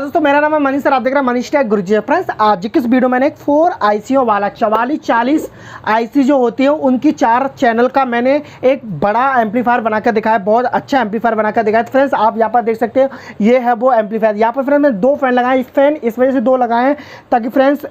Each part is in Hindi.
दोस्तों, मेरा नाम है मनीष सर, आप देख रहे हैं मनीष टेक गुरुजी। फ्रेंड्स, आज की इस वीडियो में मैंने एक 4 आईसीओ वाला 4440 आईसी जो होती है उनकी 4 चैनल का मैंने एक बड़ा एम्पलीफायर बनाकर दिखाया, बहुत अच्छा एम्पलीफायर बनाकर दिखाया। फ्रेंड्स, आप यहाँ पर देख सकते हैं, ये है वो एम्पलीफायर। यहाँ पर फ्रेंड्स मैंने 2 फैन लगाए, फैन इस वजह से 2 लगाए हैं ताकि फ्रेंड्स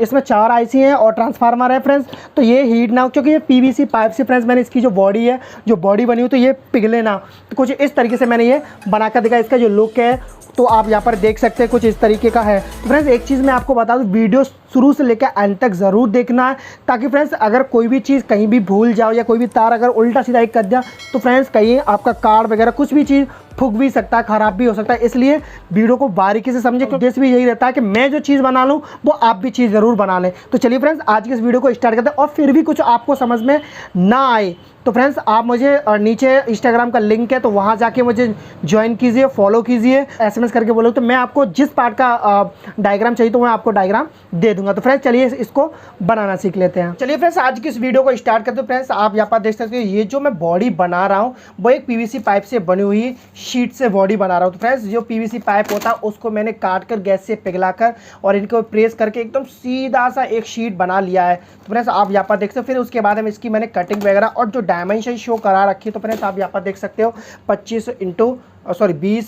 इसमें 4 आईसी हैं और ट्रांसफार्मर है फ्रेंड्स, तो ये हीट ना हो, क्योंकि ये पीवीसी पाइप से फ्रेंड्स मैंने इसकी जो बॉडी है, जो बॉडी बनी हुई, तो ये पिघले ना, तो कुछ इस तरीके से मैंने ये बनाकर दिखाया। इसका जो लुक है तो आप यहाँ पर देख सकते हैं कुछ इस तरीके का है। तो फ्रेंड्स, एक चीज़ मैं आपको बता दूँ, वीडियो शुरू से लेकर अंत तक ज़रूर देखना है, ताकि फ्रेंड्स अगर कोई भी चीज़ कहीं भी भूल जाओ या कोई भी तार अगर उल्टा सीधा एक कर दिया तो फ्रेंड्स कहीं आपका कार्ड वगैरह कुछ भी चीज़ फूक भी सकता है, ख़राब भी हो सकता है। इसलिए वीडियो को बारीकी से समझे, क्योंकि उद्देश्य भी यही रहता है कि मैं जो चीज़ बना लूँ वो आप भी चीज़ ज़रूर बना लें। तो चलिए फ्रेंड्स, आज की इस वीडियो को स्टार्ट करते हैं। और फिर भी कुछ आपको समझ में ना आए तो फ्रेंड्स आप मुझे नीचे इंस्टाग्राम का लिंक है, तो वहाँ जाके मुझे ज्वाइन कीजिए, फॉलो कीजिए, SMS करके बोलो, तो मैं आपको जिस पार्ट का डायग्राम चाहिए तो मैं आपको डायग्राम दे दूंगा। तो फ्रेंड्स चलिए इसको बनाना सीख लेते हैं। चलिए फ्रेंड्स, आज की इस वीडियो को स्टार्ट करते हैं। फ्रेंड्स, आप यहाँ पर देख सकते हो, ये जो मैं बॉडी बना रहा हूँ वो एक PVC पाइप से बनी हुई शीट से बॉडी बना रहा हूँ। तो फ्रेंड्स, जो PVC पाइप होता है उसको मैंने काट कर गैस से पिघलाकर और इनको प्रेस करके एकदम सीधा सा एक शीट बना लिया है। तो फ्रेंड्स, आप यहाँ पर देख सकते हो। फिर उसके बाद में इसकी मैंने कटिंग वगैरह और जो डायमेंशन शो करा रखी है, तो फ्रेंड्स आप यहाँ पर देख सकते हो 20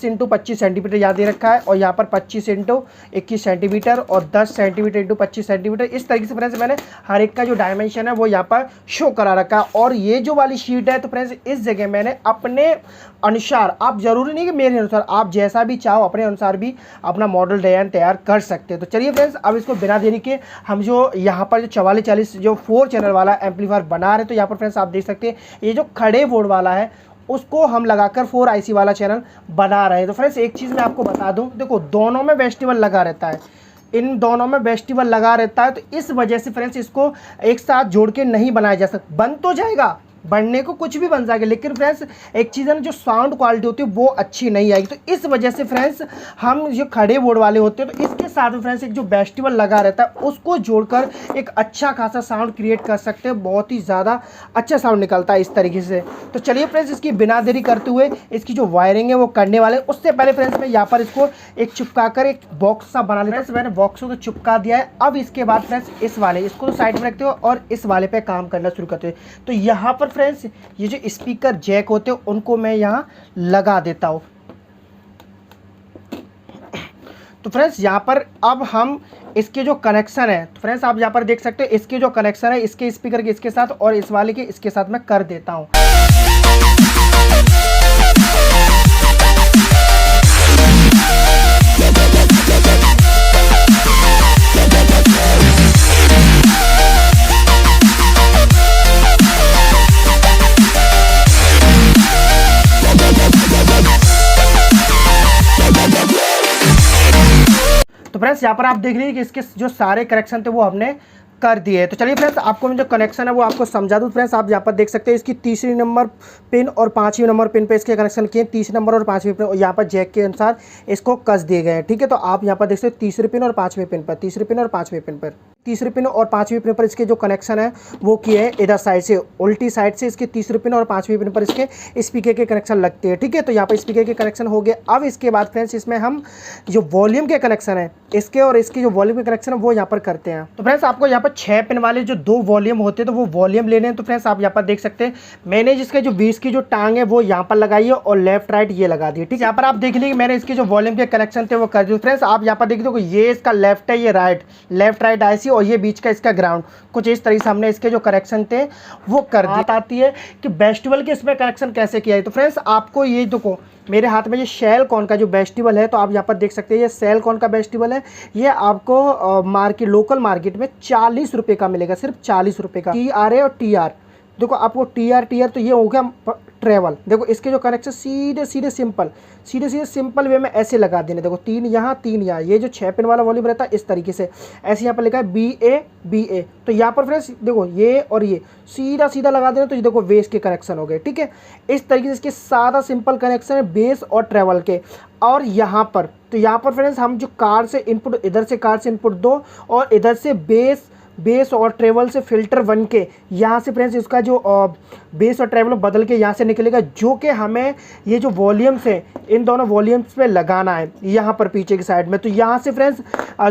इंटू 25 सेंटीमीटर यहाँ दे रखा है, और यहाँ पर 25 इंटू 21 सेंटीमीटर और 10 सेंटीमीटर इंटू 25 सेंटीमीटर, इस तरीके से फ्रेंड्स मैंने हर एक का जो डायमेंशन है वो यहाँ पर शो करा रखा है। और ये जो वाली शीट है, तो फ्रेंड्स इस जगह मैंने अपने अनुसार, आप जरूरी नहीं कि मेरे अनुसार, आप जैसा भी चाहो अपने अनुसार भी अपना मॉडल डिजाइन तैयार कर सकते हो। तो चलिए फ्रेंड्स, अब इसको बिना देरी के हम जो यहाँ पर जो 4440 जो 4 चैनल वाला एम्पलीफायर बना रहे हैं, तो यहाँ पर फ्रेंड्स आप देख सकते हैं, ये जो खड़े बोर्ड वाला है उसको हम लगाकर 4 आईसी वाला चैनल बना रहे हैं। तो फ्रेंड्स, एक चीज़ मैं आपको बता दूं, देखो दोनों में वेस्टिबल लगा रहता है, इन दोनों में वेस्टिबल लगा रहता है, तो इस वजह से फ्रेंड्स इसको एक साथ जोड़ के नहीं बनाया जा सकता। बन तो जाएगा, बनने को कुछ भी बन जाएगा, लेकिन फ्रेंड्स एक चीज़ है ना, जो साउंड क्वालिटी होती है वो अच्छी नहीं आएगी। तो इस वजह से फ्रेंड्स हम जो खड़े बोर्ड वाले होते हैं, तो इसके साथ में फ्रेंड्स एक जो वेस्टिबल लगा रहता है उसको जोड़कर एक अच्छा खासा साउंड क्रिएट कर सकते हैं, बहुत ही ज़्यादा अच्छा साउंड निकलता है इस तरीके से। तो चलिए फ्रेंड्स, इसकी बिना देरी करते हुए इसकी जो वायरिंग है वो करने वाले। उससे पहले फ्रेंड्स मैं यहाँ पर इसको एक चिपका कर एक बॉक्स सा बना लेता हूँ। मैंने बॉक्स को चिपका दिया है। अब इसके बाद फ्रेंड्स इस वाले इसको साइड में रखते हो और इस वाले पे काम करना शुरू करते हो। तो यहाँ पर फ्रेंड्स ये जो स्पीकर जैक होते हैं उनको मैं यहाँ लगा देता हूँ। तो फ्रेंड्स यहाँ पर अब हम इसके जो कनेक्शन है, तो फ्रेंड्स आप यहाँ पर देख सकते हो, इसके जो कनेक्शन है इसके स्पीकर के इसके साथ और इस वाले के इसके साथ मैं कर देता हूँ। तो फ्रेंड्स यहाँ पर आप देख लीजिए कि इसके जो सारे कनेक्शन थे वो हमने कर दिए। तो चलिए फ्रेंड्स, आपको मैं जो कनेक्शन है वो आपको समझा दूँ। फ्रेंड्स आप यहाँ पर देख सकते हैं, इसकी 3री नंबर पिन और 5वीं नंबर पिन पे इसके कनेक्शन किए, 3रे नंबर और 5वीं पिन, और यहाँ पर जैक के अनुसार इसको कस दिए गए हैं। ठीक है, तो आप यहाँ पर देख सकते हैं 3री पिन और 5वीं पिन पर, 3री पिन और 5वीं पिन पर, 3री पिन और 5वीं पिन पर इसके जो कनेक्शन है वो किए हैं इधर साइड से, उल्टी साइड से इसके 3री पिन और 5वीं पिन पर इसके स्पीकर के कनेक्शन लगते हैं। ठीक है, तो यहाँ पर स्पीकर के कनेक्शन हो गए। अब इसके बाद फ्रेंड्स इसमें हम जो वॉल्यूम के कनेक्शन है इसके और इसके जो वॉल्यूम के कनेक्शन है वो यहाँ पर करते हैं। तो फ्रेंड्स आपको यहाँ पर 6 पिन वाले जो 2 वॉल्यूम होते हैं तो वो वॉल्यूम लेने हैं। तो फ्रेंड्स आप यहाँ पर देख सकते हैं, मैंने जिसके जो 20 की जो टांग है वो यहाँ पर लगाई है और लेफ्ट राइट ये लगा दी। ठीक है, यहाँ पर आप देख लीजिए मैंने इसके जो वॉल्यूम के कनेक्शन थे वो कर दिए। फ्रेंड्स आप यहाँ पर देख दो, ये इसका लेफ्ट है, ये राइट, लेफ्ट राइट आईसी, और ये बीच का इसका ग्राउंड, कुछ इस तरीके से हमने इसके जो कनेक्शन थे वो कर दिए। आती है कि वेस्टिबल के इसमें कनेक्शन कैसे किया है। तो फ्रेंड्स आपको ये देखो, मेरे हाथ में ये शेल कॉन का जो वेस्टिबल है, तो आप यहाँ पर देख सकते हैं ये सेल कॉन का वेस्टिबल है। ये आपको मार्केट, लोकल मार्केट में 40 रुपये का मिलेगा, सिर्फ 40 रुपये का। TR और TR देखो, आपको TR तो ये हो गया ट्रेवल। देखो इसके जो कनेक्शन सीधे सीधे सिंपल वे में ऐसे लगा देने। देखो 3 यहाँ 3 यहाँ, ये जो 6 पिन वाला वॉल्यूम रहता है इस तरीके से ऐसे यहाँ पर लिखा है BA। तो यहाँ पर फ्रेंड्स देखो ये और ये सीधा लगा देना, तो ये देखो बेस के कनेक्शन हो गए। ठीक है, इस तरीके से इसके सादा सिंपल कनेक्शन है बेस और ट्रेवल के। और यहाँ पर, तो यहाँ पर फ्रेंड्स हम जो कार से इनपुट, इधर से कार से इनपुट दो और इधर से बेस बेस और ट्रेवल से फ़िल्टर बन के यहाँ से फ्रेंड्स इसका जो बेस और ट्रेवल बदल के यहाँ से निकलेगा, जो कि हमें ये जो वॉल्यूम्स है इन दोनों वॉल्यूम्स पे लगाना है यहाँ पर पीछे की साइड में। तो यहाँ से फ्रेंड्स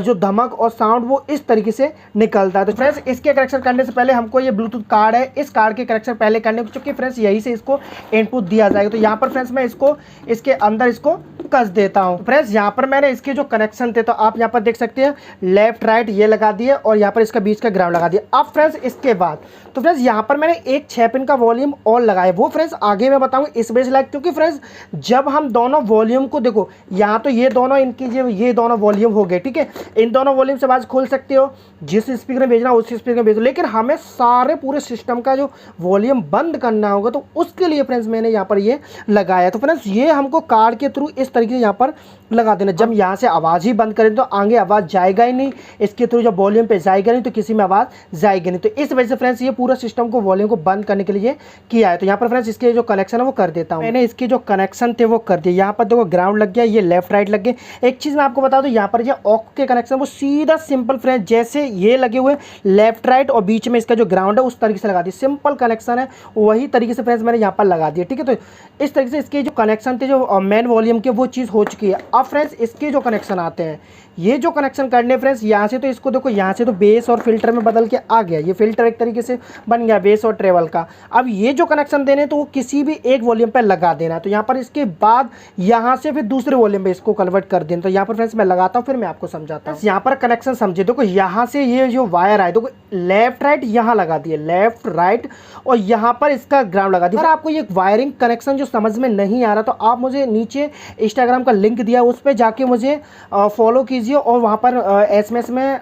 जो धमक और साउंड वो इस तरीके से निकलता है। तो फ्रेंड्स इसके कनेक्शन करने से पहले हमको ये ब्लूटूथ कार्ड है, इस कार्ड के कनेक्शन पहले करने को, चूँकि फ्रेंड्स यही से इसको इनपुट दिया जाएगा। तो यहाँ पर फ्रेंड्स मैं इसको इसके अंदर इसको कस देता हूँ। फ्रेंड्स यहाँ पर मैंने इसके जो कनेक्शन थे तो आप यहाँ पर देख सकते हैं लेफ्ट राइट ये लगा दिए और यहाँ पर इसका बीच का ग्राउंड लगा दिया। अब फ्रेंड्स इसके बाद तो फ्रेंड्स यहाँ पर मैंने एक 6 पिन का वॉल्यूम और लगाया, वो फ्रेंड्स आगे मैं बताऊँगा इस वजह से लाइक, क्योंकि फ्रेंड्स जब हम दोनों वॉल्यूम को देखो यहाँ तो ये दोनों इनकी जो ये दोनों वॉल्यूम हो गए, ठीक है, इन दोनों वॉल्यूम से आवाज़ खोल सकते हो, जिस स्पीकर में भेजना उस स्पीकर में भेजो, लेकिन हमें सारे पूरे सिस्टम का जो वॉल्यूम बंद करना होगा तो उसके लिए फ्रेंड्स मैंने यहाँ पर ये लगाया। तो फ्रेंड्स ये हमको कार्ड के थ्रू इस तरीके से यहाँ पर लगा देना। जब यहाँ से आवाज़ ही बंद करें तो आगे आवाज़ जाएगा ही नहीं, इसके थ्रू जब वॉल्यूम पे जाएगा नहीं तो किसी में आवाज़ जाएगी नहीं। तो इस वजह से फ्रेंड्स ये पूरा सिस्टम को वॉल्यूम को बंद करने के लिए किया है। तो यहाँ पर फ्रेंड्स इसके जो कनेक्शन है वो कर देता हूँ। मैंने इसके जो कनेक्शन थे वो कर दिए। यहाँ पर देखो ग्राउंड लग गया, ये लेफ्ट राइट लग गए। एक चीज़ मैं आपको बता दूँ, यहाँ पर ये ऑक के कनेक्शन वो सीधा सिंपल फ्रेंड्स जैसे ये लगे हुए लेफ्ट राइट और बीच में इसका जो ग्राउंड है उस तरीके से लगा दिए, सिंपल कनेक्शन है वही तरीके से फ्रेंड्स मैंने यहाँ पर लगा दिया, ठीक है। तो इस तरीके से इसके जो कनेक्शन थे जो मेन वॉल्यूम के वो चीज़ हो चुकी है। अब फ्रेंड्स इसके जो कनेक्शन आते हैं, ये जो कनेक्शन करने फ्रेंड्स यहाँ से तो इसको देखो यहाँ से तो बेस और फिल्टर में बदल के आ गया, ये फिल्टर एक तरीके से बन गया बेस और ट्रेवल का। अब ये जो कनेक्शन देने तो वो किसी भी एक वॉल्यूम पे लगा देना। तो यहाँ पर इसके बाद यहाँ से फिर दूसरे वॉल्यूम पे इसको कन्वर्ट कर देना। तो यहाँ पर फ्रेंड्स मैं लगाता हूँ फिर मैं आपको समझाता हूँ। यहाँ पर कनेक्शन समझे, देखो यहाँ से ये जो वायर आए देखो लेफ्ट राइट यहाँ लगा दिए, लेफ्ट राइट और यहाँ पर इसका ग्राउंड लगा दिया। अगर आपको ये वायरिंग कनेक्शन जो समझ में नहीं आ रहा तो आप मुझे नीचे इंस्टाग्राम का लिंक दिया उस पर जाके मुझे फॉलो कीजिए और वहाँ पर SMS में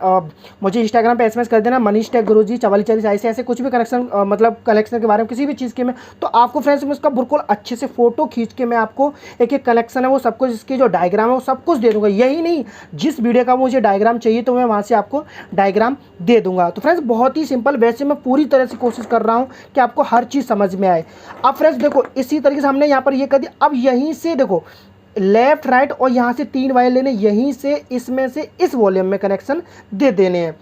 मुझे इंस्टाग्राम पे SMS कर देना, मनीष टेक गुरुजी 4440 ऐसे ऐसे कुछ भी कनेक्शन मतलब कलेक्शन के बारे में किसी भी चीज़ के में, तो आपको फ्रेंड्स मैं उसका बिल्कुल अच्छे से फोटो खींच के मैं आपको एक एक कलेक्शन है वो सब कुछ इसकी जो डायग्राम है वो सब कुछ दे दूँगा। यही नहीं, जिस वीडियो का मुझे डायग्राम चाहिए तो मैं वहाँ से आपको डायग्राम दे दूँगा। तो फ्रेंड्स बहुत ही सिंपल, वैसे मैं पूरी तरह से कोशिश कर रहा हूँ कि आपको हर चीज़ समझ में आए। अब फ्रेंड्स देखो इसी तरीके से हमने यहाँ पर ये कर दिया। अब यहीं से देखो लेफ्ट राइट और यहाँ से 3 वायर लेने, यहीं से इसमें से इस वॉल्यूम में कनेक्शन दे देने हैं,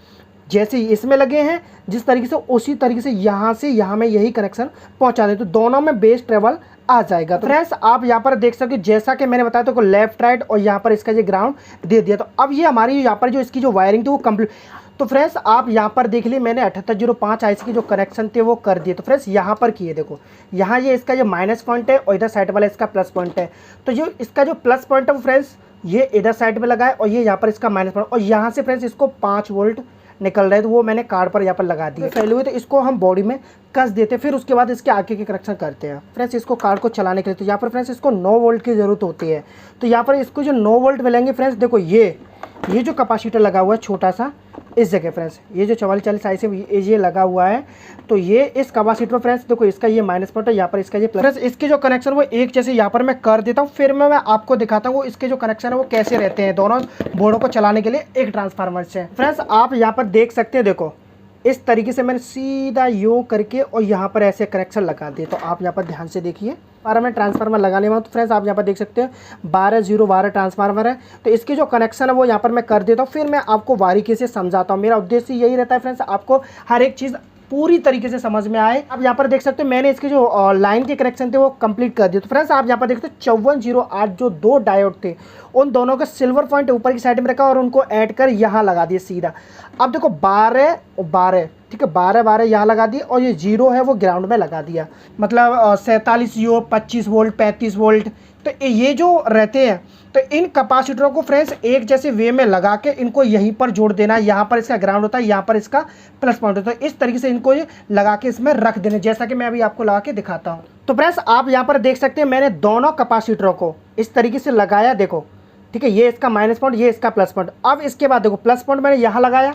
जैसे इसमें लगे हैं जिस तरीके से उसी तरीके से यहाँ से यहाँ में यही कनेक्शन पहुँचा दें, तो दोनों में बेस ट्रेवल आ जाएगा। तो फ्रेंड्स आप यहाँ पर देख सकते हो जैसा कि मैंने बताया तो लेफ्ट राइट और यहाँ पर इसका ये ग्राउंड दे दिया। तो अब ये हमारी यहाँ पर जो इसकी जो वायरिंग थी वो कंप्लीट। तो फ्रेंड्स आप यहाँ पर देख लिए मैंने 7805 IC के जो कनेक्शन थे वो कर दिए। तो फ्रेंड्स यहाँ पर किए देखो, यहाँ ये इसका जो माइनस पॉइंट है और इधर साइड वाला इसका प्लस पॉइंट है। तो जो इसका जो प्लस पॉइंट है वो फ्रेंड्स ये इधर साइड में लगा है और ये यहाँ पर इसका माइनस पॉइंट, और यहाँ से फ्रेंड्स इसको 5 वोल्ट निकल रहे हैं तो वो मैंने कार्ड पर यहाँ पर लगा दिए फैले हुए। तो इसको हम बॉडी में कस देते हैं, फिर उसके बाद इसके आगे के कनेक्शन करते हैं फ्रेंड्स इसको कार्ड को चलाने के लिए। तो यहाँ पर फ्रेंड्स इसको 9 वोल्ट की ज़रूरत होती है। तो यहाँ पर इसको जो 9 वोल्ट मिलेंगे फ्रेंड्स, देखो ये जो कैपेसिटर लगा हुआ है छोटा सा इस जगह फ्रेंड्स, ये जो 4440 IC ये लगा हुआ है, तो ये इस कैपेसिटर फ्रेंड्स देखो इसका ये माइनस पॉइंट है, यहाँ पर इसका ये प्लस। फ्रेंड्स इसके जो कनेक्शन वो एक जैसे यहाँ पर मैं कर देता हूँ, फिर मैं आपको दिखाता हूँ इसके जो कनेक्शन है वो कैसे रहते हैं दोनों बोर्डों को चलाने के लिए एक ट्रांसफार्मर से। फ्रेंड्स आप यहाँ पर देख सकते हैं, देखो इस तरीके से मैंने सीधा योग करके और यहाँ पर ऐसे कनेक्शन लगा दिए। तो आप यहाँ पर ध्यान से देखिए, और मैं ट्रांसफार्मर लगाने वाला हूँ। तो फ्रेंड्स आप यहाँ पर देख सकते हैं 12 ट्रांसफार्मर है। तो इसके जो कनेक्शन है वो यहाँ पर मैं कर देता हूँ, फिर मैं आपको बारीकी से समझाता हूँ। मेरा उद्देश्य यही रहता है फ्रेंड्स आपको हर एक चीज़ पूरी तरीके से समझ में आए। आप यहाँ पर देख सकते हो मैंने इसके जो लाइन के कनेक्शन थे वो कंप्लीट कर दिए। तो फ्रेंड्स आप यहाँ पर देखते हो 5408 जो 2 डायोड थे उन दोनों का सिल्वर पॉइंट ऊपर की साइड में रखा और उनको ऐड कर यहाँ लगा दिए सीधा। अब देखो 12 और 12, ठीक है, 12 यहाँ लगा दिए और ये 0 है वो ग्राउंड में लगा दिया, मतलब 47 यो 25 वोल्ट 35 वोल्ट। तो ये जो रहते हैं तो इन कैपेसिटरों को फ्रेंड्स एक जैसे वे में लगा के इनको यहीं पर जोड़ देना। यहाँ पर इसका ग्राउंड होता है, यहाँ पर इसका प्लस पॉइंट होता है। इस तरीके से इनको ये लगा के इसमें रख देना, जैसा कि मैं अभी आपको लगा के दिखाता हूँ। तो फ्रेंड्स आप यहाँ पर देख सकते हैं मैंने दोनों कैपेसिटरों को इस तरीके से लगाया, देखो ठीक है, ये इसका माइनस पॉइंट ये इसका प्लस पॉइंट। अब इसके बाद देखो प्लस पॉइंट मैंने यहाँ लगाया,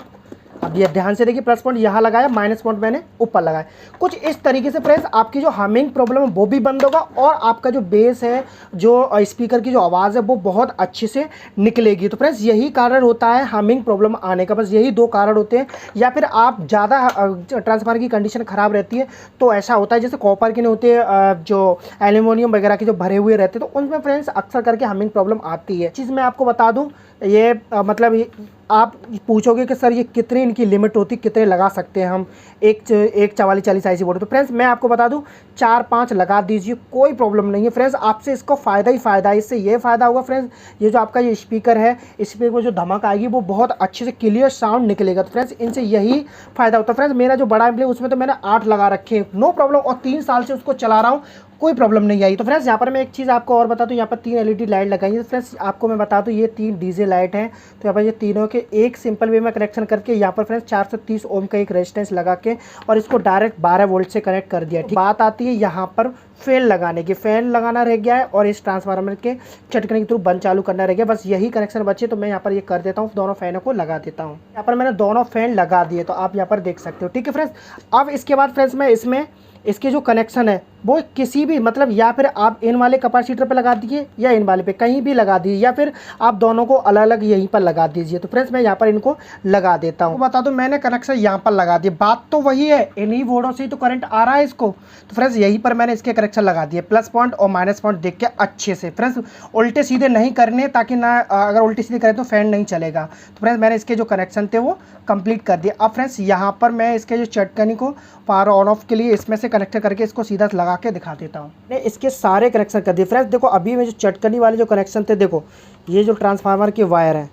अब ये ध्यान से देखिए प्लस पॉइंट यहाँ लगाया, माइनस पॉइंट मैंने ऊपर लगाया। कुछ इस तरीके से फ्रेंड्स आपकी जो हमिंग प्रॉब्लम है वो भी बंद होगा और आपका जो बेस है जो स्पीकर की जो आवाज़ है वो बहुत अच्छे से निकलेगी। तो फ्रेंड्स यही कारण होता है हमिंग प्रॉब्लम आने का, बस यही 2 कारण होते हैं। या फिर आप ज़्यादा ट्रांसफार्मर की कंडीशन ख़राब रहती है तो ऐसा होता है, जैसे कॉपर के नहीं होते जो एल्यूमिनियम वगैरह के जो भरे हुए रहते हैं तो उनमें फ्रेंड्स अक्सर करके हमिंग प्रॉब्लम आती है। चीज़ मैं आपको बता दूँ ये मतलब आप पूछोगे कि सर ये कितनी इनकी लिमिट होती, कितने लगा सकते हैं हम एक 4440 आईसी बोर्ड। तो फ्रेंड्स मैं आपको बता दूं 4-5 लगा दीजिए, कोई प्रॉब्लम नहीं है फ्रेंड्स। आपसे इसको फ़ायदा ही फ़ायदा है। इससे ये फ़ायदा होगा फ्रेंड्स, ये जो आपका ये स्पीकर है, स्पीकर में जो धमक आएगी वो बहुत अच्छे से क्लियर साउंड निकलेगा। तो फ्रेंड्स इनसे यही फ़ायदा होता है। फ्रेंड्स मेरा जो बड़ा एम्पली उसमें तो मैंने 8 लगा रखे हैं, नो प्रॉब्लम, और 3 साल से उसको चला रहा हूँ, कोई प्रॉब्लम नहीं आई। तो फ्रेंड्स यहाँ पर मैं एक चीज़ आपको और बता दूँ, यहाँ पर 3 एलईडी लाइट लगाई है। फ्रेंड्स आपको मैं बता दूँ ये 3 डीजे लाइट हैं। तो यहाँ पर ये तीनों के एक सिंपल वे में कनेक्शन करके यहाँ पर फ्रेंड्स 430 ओम का एक रेजिस्टेंस लगा के और इसको डायरेक्ट 12 वोल्ट से कनेक्ट कर दिया। ठीक, बात आती है यहाँ पर फैन लगाने की, फैन लगाना रह गया है और इस ट्रांसफार्मर के चटकने के थ्रू बंद चालू करना रह गया, बस यही कनेक्शन बचे। तो मैं यहाँ पर ये कर देता हूँ, दोनों फैनों को लगा देता हूँ। यहाँ पर मैंने दोनों फैन लगा दिए, तो आप यहाँ पर देख सकते हो। ठीक है फ्रेंड्स, अब इसके बाद फ्रेंड्स मैं इसमें इसके जो कनेक्शन है वो किसी भी मतलब या फिर आप इन वाले कैपेसिटर पे लगा दीजिए या इन वाले पे कहीं भी लगा दीजिए, या फिर आप दोनों को अलग अलग यहीं पर लगा दीजिए। तो फ्रेंड्स मैं यहाँ पर इनको लगा देता हूँ। बता दूँ मैंने कनेक्शन यहाँ पर लगा दिए, बात तो वही है, इन्हीं बोर्डों से ही तो करंट आ रहा है इसको। तो फ्रेंड्स यहीं पर मैंने इसके कनेक्शन लगा दिए, प्लस पॉइंट और माइनस पॉइंट देख के अच्छे से। फ्रेंड्स उल्टे सीधे नहीं करने, ताकि ना अगर उल्टे सीधे करें तो फैन नहीं चलेगा। तो फ्रेंड्स मैंने इसके जो कनेक्शन थे वो कंप्लीट कर दिए। अब फ्रेंड्स यहाँ पर मैं इसके जो चटकनी को पावर ऑन ऑफ के लिए इसमें से कनेक्ट करके इसको सीधा लगा के दिखा देता हूँ। मैंने इसके सारे कनेक्शन कर दिए। फ्रेंड्स देखो अभी में जो चटकनी वाले जो कनेक्शन थे, देखो ये जो ट्रांसफार्मर के वायर हैं,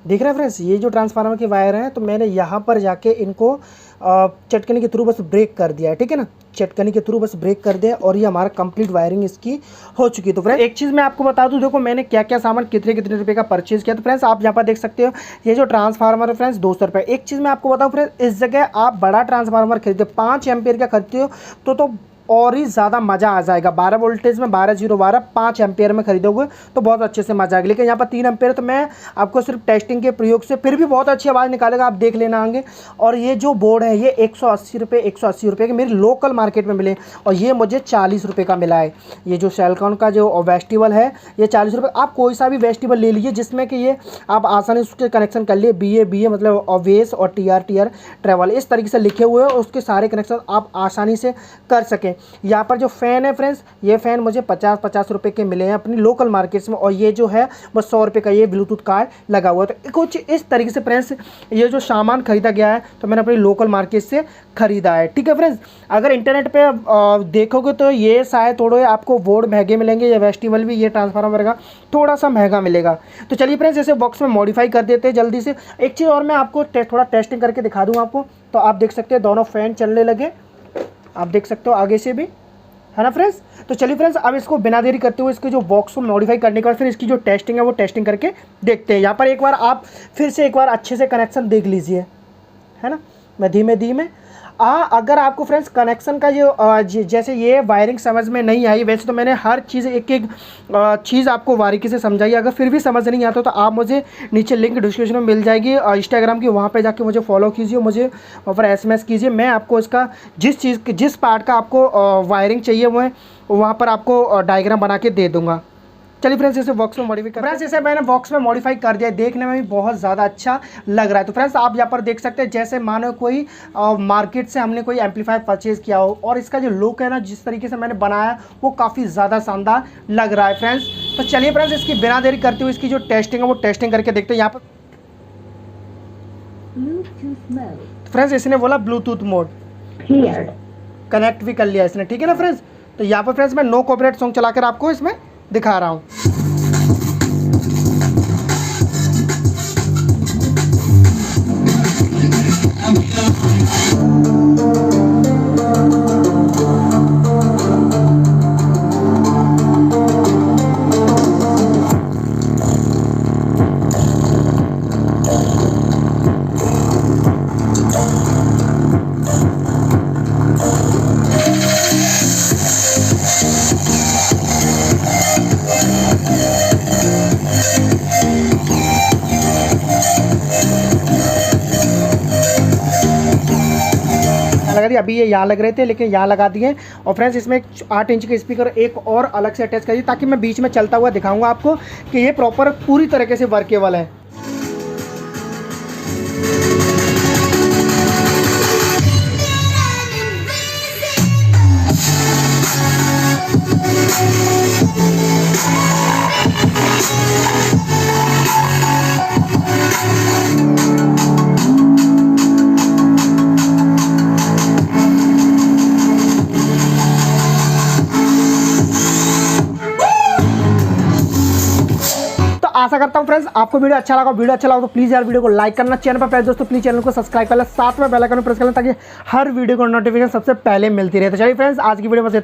दिख रहा है फ्रेंड्स, ये जो ट्रांसफार्मर के वायर हैं, तो मैंने यहाँ पर जाके इनको चटकनी के थ्रू बस ब्रेक कर दिया है। ठीक है ना, चटकनी के थ्रू बस ब्रेक कर दिया और ये हमारा कंप्लीट वायरिंग इसकी हो चुकी है। तो फ्रेंड्स एक चीज़ मैं आपको बता दूं, देखो मैंने क्या क्या सामान कितने कितने रुपए का परचेज किया। तो फ्रेंड्स आप यहाँ पर देख सकते हो, ये जो ट्रांसफार्मर है फ्रेंड्स 200 रुपये। एक चीज़ मैं आपको बताऊँ फ्रेंड्स, इस जगह आप बड़ा ट्रांसफार्मर खरीदते 5 एम्पियर का खरीदते हो तो और ही ज़्यादा मज़ा आ जाएगा। 12 वोल्टेज में 12 5 एम्पियर में खरीदोगे तो बहुत अच्छे से मजा आएगा। लेकिन यहाँ पर 3 एम्पियर तो मैं आपको सिर्फ टेस्टिंग के प्रयोग से फिर भी बहुत अच्छी आवाज़ निकालेगा, आप देख लेना आगे। और ये जो बोर्ड है ये 180 रुपये के मेरे लोकल मार्केट में मिले और ये मुझे 40 रुपये का मिला है। ये जो सेलकॉन का जो वेस्टिबल है ये 40 रुपये। आप कोई सा भी वेस्टिबल ले लीजिए जिसमें कि ये आप आसानी से उसके कनेक्शन कर लिए, बी ए मतलब वेस और टी आर ट्रेवल इस तरीके से लिखे हुए हैं, उसके सारे कनेक्शन आप आसानी से कर सकें। यहाँ पर जो फ़ैन है फ्रेंड्स, ये फ़ैन मुझे 50 रुपये के मिले हैं अपनी लोकल मार्केट्स में, और ये जो है बस 100 रुपये का ये ब्लूटूथ कार्ड लगा हुआ है। तो कुछ इस तरीके से फ्रेंड्स ये जो सामान खरीदा गया है तो मैंने अपनी लोकल मार्केट से ख़रीदा है। ठीक है फ्रेंड्स, अगर इंटरनेट पे देखोगे तो ये शायद थोड़े आपको बोर्ड महंगे मिलेंगे, या वेस्टिबल भी ये ट्रांसफार्मर का थोड़ा सा महंगा मिलेगा। तो चलिए फ्रेंड्स इसे बॉक्स में मॉडिफाई कर देते हैं जल्दी से। एक चीज़ और मैं आपको थोड़ा टेस्टिंग करके दिखा दूँ आपको। तो आप देख सकते हैं दोनों फ़ैन चलने लगे, आप देख सकते हो आगे से भी, है ना फ्रेंड्स। तो चलिए फ्रेंड्स अब इसको बिना देरी करते हुए इसके जो बॉक्स को मॉडिफाई करने के बाद फिर इसकी जो टेस्टिंग है वो टेस्टिंग करके देखते हैं। यहाँ पर एक बार आप फिर से एक बार अच्छे से कनेक्शन देख लीजिए, है ना, मैं धीमे धीमे अगर आपको फ्रेंड्स कनेक्शन का जो जैसे ये वायरिंग समझ में नहीं आई, वैसे तो मैंने हर चीज़ एक एक चीज़ आपको बारीकी से समझाई। अगर फिर भी समझ नहीं आता तो आप मुझे नीचे लिंक डिस्क्रिप्शन में मिल जाएगी इंस्टाग्राम की, वहाँ पे जाके मुझे फॉलो कीजिए, मुझे वहाँ पर SMS कीजिए। मैं आपको इसका जिस पार्ट का आपको वायरिंग चाहिए वो है वहाँ पर आपको डायग्राम बना के दे दूँगा। चलिए फ्रेंड्स इसे बॉक्स में मॉडिफाई कर, फ्रेंड्स इसे मैंने बॉक्स में मॉडिफाई कर दिया, देखने में भी बहुत ज़्यादा अच्छा लग रहा है। तो फ्रेंड्स आप यहाँ पर देख सकते हैं जैसे मानो कोई मार्केट से हमने कोई एम्पलीफायर परचेज़ किया हो, और इसका जो लुक है ना जिस तरीके से मैंने बनाया वो काफ़ी ज़्यादा शानदार लग रहा है फ्रेंड्स। तो चलिए फ्रेंड्स इसकी बिना देरी करते हुए इसकी जो टेस्टिंग है वो टेस्टिंग करके देखते हैं। यहाँ पर फ्रेंड्स इसने बोला ब्लूटूथ मोड कनेक्ट भी कर लिया इसने, ठीक है ना फ्रेंड्स। तो यहाँ पर फ्रेंड्स मैं नो कॉपीराइट सॉन्ग चलाकर आपको इसमें दिखा रहा हूँ। लगा दिया, अभी ये यहाँ लग रहे थे लेकिन यहाँ लगा दिए। और फ्रेंड्स इसमें 8 इंच के स्पीकर एक और अलग से अटैच कर दिए ताकि मैं बीच में चलता हुआ दिखाऊंगा आपको कि ये प्रॉपर पूरी तरीके से वर्केबल है। आशा करता हूँ फ्रेंड्स आपको वीडियो अच्छा लगा तो प्लीज़ यार वीडियो को लाइक करना, चैनल पर पहले दोस्तों प्लीज़ चैनल को सब्सक्राइब कर लें, साथ में बेल आइकन प्रेस कर लें ताकि हर वीडियो को नोटिफिकेशन सबसे पहले मिलती रहे। तो चलिए फ्रेंड्स आज की वीडियो बस इतना।